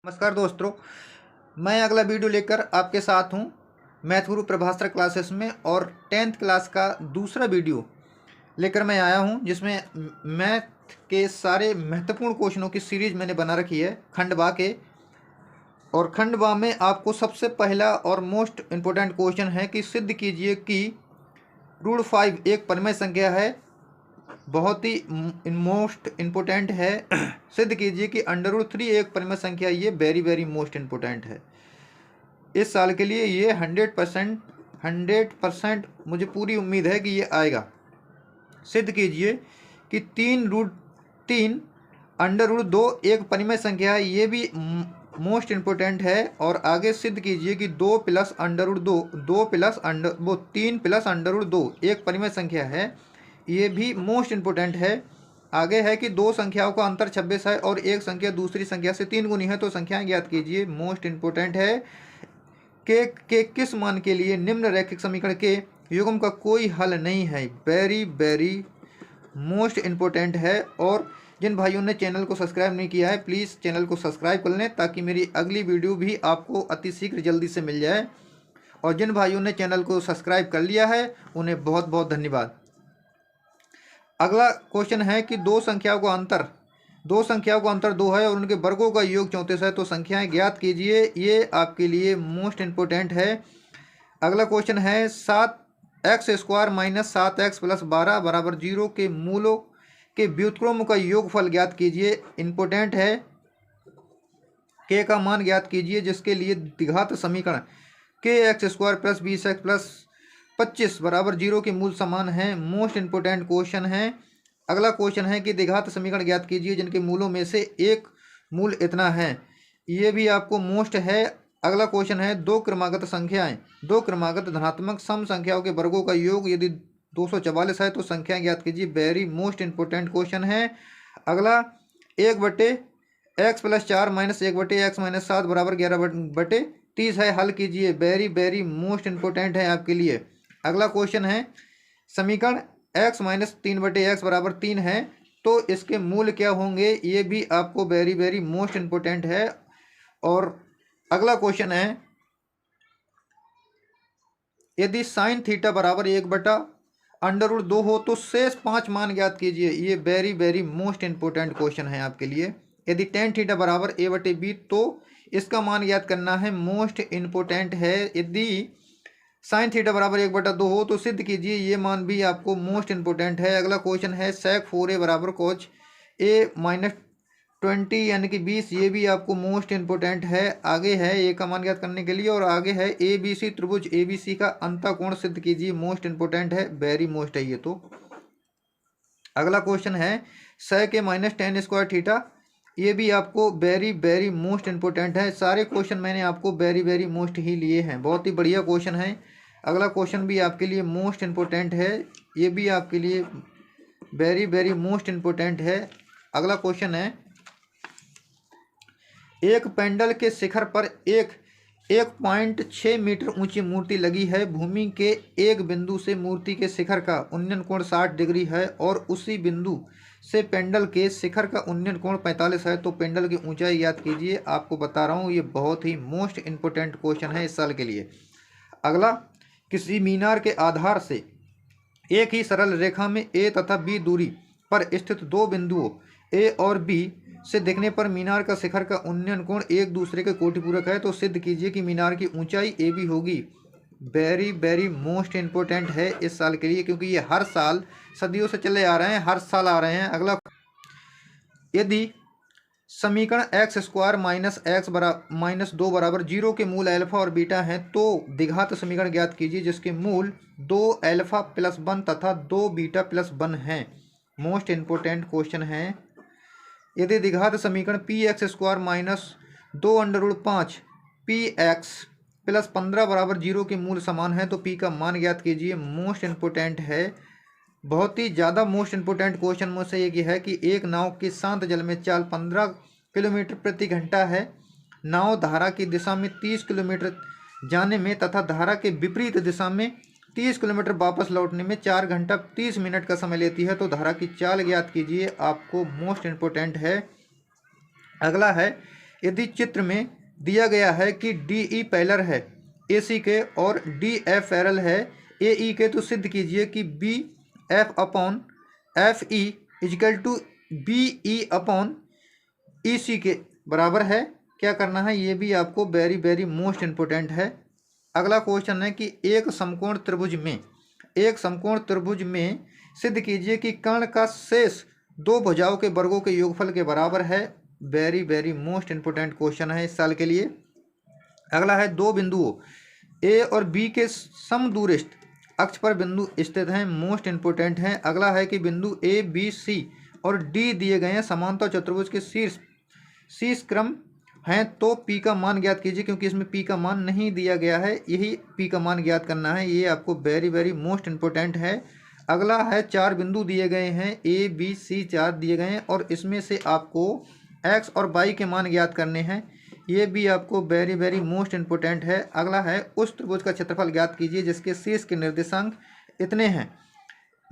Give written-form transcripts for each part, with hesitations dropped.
नमस्कार दोस्तों, मैं अगला वीडियो लेकर आपके साथ हूं मैथ गुरु प्रभास्कर क्लासेस में। और 10th क्लास का दूसरा वीडियो लेकर मैं आया हूं, जिसमें मैथ के सारे महत्वपूर्ण क्वेश्चनों की सीरीज मैंने बना रखी है खंड बा के। और खंड बा में आपको सबसे पहला और मोस्ट इम्पोर्टेंट क्वेश्चन है कि सिद्ध कीजिए कि √5 एक परिमेय संख्या है। बहुत ही मोस्ट इम्पोर्टेंट है। सिद्ध कीजिए कि √3 एक परिमेय संख्या। ये वेरी वेरी मोस्ट इम्पोर्टेंट है इस साल के लिए। ये 100% मुझे पूरी उम्मीद है कि ये आएगा। सिद्ध कीजिए कि 3√3 √2 एक परिमेय संख्या है। ये भी मोस्ट इम्पोर्टेंट है। और आगे सिद्ध कीजिए कि 2 + √2 3 + √2 एक परिमेय संख्या है। ये भी मोस्ट इम्पोर्टेंट है। आगे है कि दो संख्याओं का अंतर 26 है और एक संख्या दूसरी संख्या से 3 गुनी है, तो संख्याएं ज्ञात कीजिए। मोस्ट इम्पोर्टेंट है के किस मान के लिए निम्न रैखिक समीकरण के युग्म का कोई हल नहीं है। वेरी वेरी मोस्ट इम्पोर्टेंट है। और जिन भाइयों ने चैनल को सब्सक्राइब नहीं किया है, प्लीज़ चैनल को सब्सक्राइब कर लें ताकि मेरी अगली वीडियो भी आपको अतिशीघ्र जल्दी से मिल जाए। और जिन भाइयों ने चैनल को सब्सक्राइब कर लिया है उन्हें बहुत बहुत धन्यवाद। अगला क्वेश्चन है कि दो संख्याओं का अंतर 2 है और उनके वर्गों का योग 34 है, तो संख्याएं ज्ञात कीजिए। ये आपके लिए मोस्ट इम्पोर्टेंट है। अगला क्वेश्चन है 7x² - 7x + 12 = 0 के मूलों के व्युत्क्रम का योगफल ज्ञात कीजिए। इम्पोर्टेंट है। के का मान ज्ञात कीजिए, जिसके लिए द्विघात समीकरण kx² + 20x + 25 = 0 के मूल समान हैं। मोस्ट इम्पोर्टेंट क्वेश्चन है। अगला क्वेश्चन है कि द्विघात समीकरण ज्ञात कीजिए जिनके मूलों में से एक मूल इतना है। ये भी आपको मोस्ट है। अगला क्वेश्चन है दो क्रमागत धनात्मक सम संख्याओं के वर्गों का योग यदि 244 है, तो संख्या ज्ञात कीजिए। वेरी मोस्ट इम्पोर्टेंट क्वेश्चन है। अगला 1/x + 4 - 1/x - 7 = 11/30 है। हल कीजिए। वेरी वेरी मोस्ट इम्पोर्टेंट है आपके लिए। अगला क्वेश्चन है समीकरण x - 3/x = 3 है, तो इसके मूल क्या होंगे। ये भी आपको वेरी वेरी मोस्ट इम्पोर्टेंट है। और अगला क्वेश्चन है यदि sin θ = 1/√2 हो तो शेष 5 मान ज्ञात कीजिए। ये very very most important question है आपके लिए। यदि tan θ = a/b तो इसका मान ज्ञात करना है। मोस्ट इम्पोर्टेंट है। यदि sin θ = 1/2 हो तो सिद्ध कीजिए। ये मान भी आपको मोस्ट इम्पोर्टेंट है। अगला क्वेश्चन है sec 4a = cos a - 20 यानी कि 20। ये भी आपको मोस्ट इम्पोर्टेंट है। आगे है ए का मान ज्ञात करने के लिए। और आगे है ABC त्रिभुज ABC का अंतःकोण सिद्ध कीजिए। मोस्ट इम्पोर्टेंट है। वेरी मोस्ट है ये तो। अगला क्वेश्चन है sec a - tan² θ। ये भी आपको वेरी वेरी मोस्ट इम्पोर्टेंट है। सारे क्वेश्चन मैंने आपको वेरी वेरी मोस्ट ही लिए हैं। बहुत ही बढ़िया क्वेश्चन है। अगला क्वेश्चन भी आपके लिए मोस्ट इम्पोर्टेंट है। ये भी आपके लिए वेरी वेरी मोस्ट इम्पोर्टेंट है। अगला क्वेश्चन है एक पेंडल के शिखर पर 1.6 मीटर ऊंची मूर्ति लगी है। भूमि के एक बिंदु से मूर्ति के शिखर का उन्नयन कोण 60 डिग्री है और उसी बिंदु से पेंडल के शिखर का उन्नयन कोण 45 है, तो पेंडल की ऊंचाई याद कीजिए। आपको बता रहा हूँ ये बहुत ही मोस्ट इम्पोर्टेंट क्वेश्चन है इस साल के लिए। अगला किसी मीनार के आधार से एक ही सरल रेखा में A तथा B दूरी पर स्थित दो बिंदुओं A और B से देखने पर मीनार का शिखर का उन्नयन कोण एक दूसरे के कोटिपूरक है, तो सिद्ध कीजिए कि मीनार की ऊंचाई AB होगी। वेरी वेरी मोस्ट इम्पोर्टेंट है इस साल के लिए, क्योंकि ये हर साल सदियों से चले आ रहे हैं, हर साल आ रहे हैं। अगला यदि समीकरण x² - x - 2 = 0 के मूल अल्फा और बीटा हैं, तो द्विघात समीकरण ज्ञात कीजिए जिसके मूल 2 अल्फा + 1 तथा 2 बीटा + 1 हैं। मोस्ट इम्पोर्टेंट क्वेश्चन है। यदि द्विघात समीकरण px² - 2√5 px + 15 = 0 के मूल समान है, तो p का मान ज्ञात कीजिए। मोस्ट इम्पोर्टेंट है। बहुत ही ज़्यादा मोस्ट इम्पोर्टेंट क्वेश्चन में से एक है कि एक नाव की शांत जल में चाल 15 किलोमीटर प्रति घंटा है। नाव धारा की दिशा में 30 किलोमीटर जाने में तथा धारा के विपरीत दिशा में 30 किलोमीटर वापस लौटने में 4 घंटा 30 मिनट का समय लेती है, तो धारा की चाल ज्ञात कीजिए। आपको मोस्ट इम्पोर्टेंट है। अगला है यदि चित्र में दिया गया है कि डी ई पैरेलल है ए सी के और डी एफ पैरेलल है ए ई के, तो सिद्ध कीजिए कि B F upon F E is equal to B E upon E C के बराबर है। क्या करना है, ये भी आपको वेरी वेरी मोस्ट इम्पोर्टेंट है। अगला क्वेश्चन है कि एक समकोण त्रिभुज में सिद्ध कीजिए कि कर्ण का शेष दो भुजाओं के वर्गों के योगफल के बराबर है। Very very most important question है इस साल के लिए। अगला है दो बिंदुओं ए और बी के समदूरस्थ अक्ष पर बिंदु स्थित हैं, मोस्ट इम्पोर्टेंट है। अगला है कि बिंदु ए बी सी और डी दिए गए हैं समांतर चतुर्भुज के शीर्ष क्रम हैं, तो पी का मान ज्ञात कीजिए, क्योंकि इसमें पी का मान नहीं दिया गया है, यही पी का मान ज्ञात करना है। ये आपको वेरी वेरी मोस्ट इम्पोर्टेंट है। अगला है चार बिंदु दिए गए हैं ए बी सी, चार दिए गए हैं और इसमें से आपको एक्स और वाई के मान ज्ञात करने हैं, ये भी आपको वेरी वेरी मोस्ट इम्पोर्टेंट है। अगला है उस त्रिभुज का क्षेत्रफल ज्ञात कीजिए जिसके शीर्ष के निर्देशांक इतने हैं,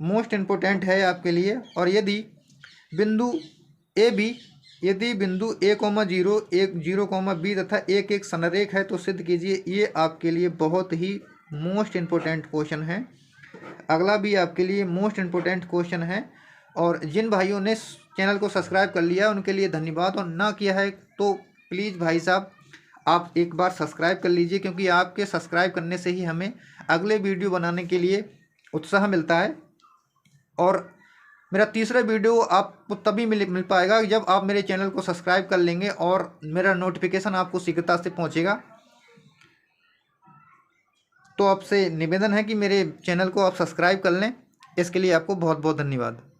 मोस्ट इम्पोर्टेंट है आपके लिए। और यदि बिंदु ए कोमा जीरो एक जीरो कोमा बी तथा एक एक संरेख है तो सिद्ध कीजिए, ये आपके लिए बहुत ही मोस्ट इम्पोर्टेंट क्वेश्चन है। अगला भी आपके लिए मोस्ट इम्पोर्टेंट क्वेश्चन है। और जिन भाइयों ने चैनल को सब्सक्राइब कर लिया उनके लिए धन्यवाद, और ना किया है तो प्लीज़ भाई साहब आप एक बार सब्सक्राइब कर लीजिए, क्योंकि आपके सब्सक्राइब करने से ही हमें अगले वीडियो बनाने के लिए उत्साह मिलता है। और मेरा तीसरा वीडियो आपको तभी मिल पाएगा जब आप मेरे चैनल को सब्सक्राइब कर लेंगे और मेरा नोटिफिकेशन आपको शीघ्रता से पहुंचेगा। तो आपसे निवेदन है कि मेरे चैनल को आप सब्सक्राइब कर लें, इसके लिए आपको बहुत बहुत धन्यवाद।